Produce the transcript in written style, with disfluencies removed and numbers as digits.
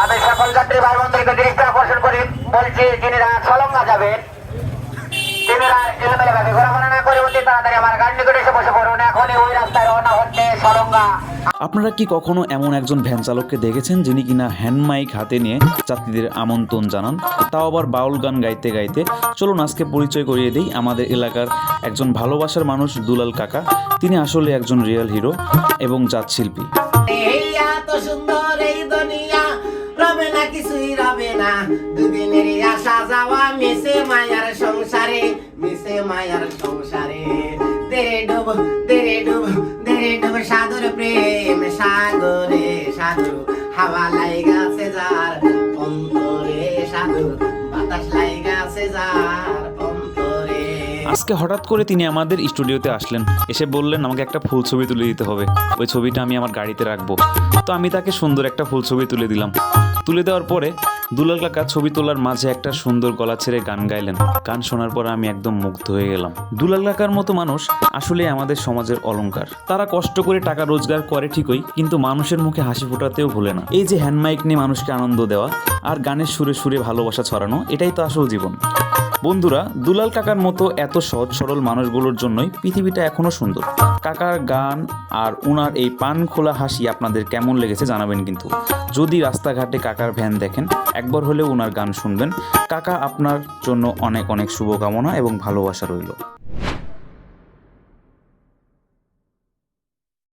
আমি সকল যাত্রী ভাই বন্ধুকে দৃষ্টি আকর্ষণ করে বলছি, যিনিরা সলঙ্গা যাবেন তিনারা এলোমেলো ভাবে ঘোরাফেরা না করে অতি তাড়াতাড়ি আমার গাড়ি নিকটে এসে বসে পড়ুন। এখনই ওই রাস্তায় রওনা হচ্ছে সলঙ্গা। আপনারা কি কখনো এমন একজন ভ্যান চালককে দেখেছেন যিনি কিনা হ্যান্ড মাইক হাতে নিয়ে যাত্রীদের আমন্ত্রণ জানান, তাও আবার বাউল গান গাইতে গাইতে? চলুন আজকে পরিচয় করিয়ে দিই আমাদের এলাকার একজন ভালোবাসার মানুষ দুলাল কাকা। তিনি আসলে একজন রিয়েল হিরো এবং জাত শিল্পী। সুন্দর এই দুনিয়া রবে না, কিছুই রবে না, দুদিনের আসা যাওয়া মিশে মায়ার সংসারে, মিশে মায়ার সংসারে। তেরে ডুব তেরে ডুব তেরে ডুব সাধুর প্রেম সাগরে, সাধু হাওয়া লাইগাছে যার অন্তরে, সাধু বাতাস লাইগাছে যার অন্তরে। আজকে হঠাৎ করে তিনি আমাদের স্টুডিওতে আসলেন, এসে বললেন আমাকে একটা ফুল ছবি তুলে দিতে হবে, ওই ছবিটা আমি আমার গাড়িতে রাখবো। তো আমি তাকে সুন্দর একটা ফুল ছবি তুলে দিলাম। তুলে দেওয়ার পরে দুলাল কাকা ছবি তোলার মাঝে একটা সুন্দর গলা ছেড়ে গান গাইলেন। গান শোনার পর আমি একদম মুগ্ধ হয়ে গেলাম। দুলাল কাকার মতো মানুষ আসলে আমাদের সমাজের অলংকার। তারা কষ্ট করে টাকা রোজগার করে ঠিকই, কিন্তু মানুষের মুখে হাসি ফোটাতেও ভুলে না। এই যে হ্যান্ড মাইক নিয়ে মানুষকে আনন্দ দেওয়া আর গানের সুরে সুরে ভালোবাসা ছড়ানো, এটাই তো আসল জীবন। বন্ধুরা, দুলাল কাকার মতো এত সহজ সরল মানুষগুলোর জন্যই পৃথিবীটা এখনো সুন্দর। কাকার গান আর উনার এই পান খোলা হাসি আপনাদের কেমন লেগেছে জানাবেন কিন্তু। যদি রাস্তাঘাটে কাকার ভ্যান দেখেন, একবার হলেও উনার গান শুনবেন। কাকা, আপনার জন্য অনেক অনেক শুভকামনা এবং ভালোবাসা রইল।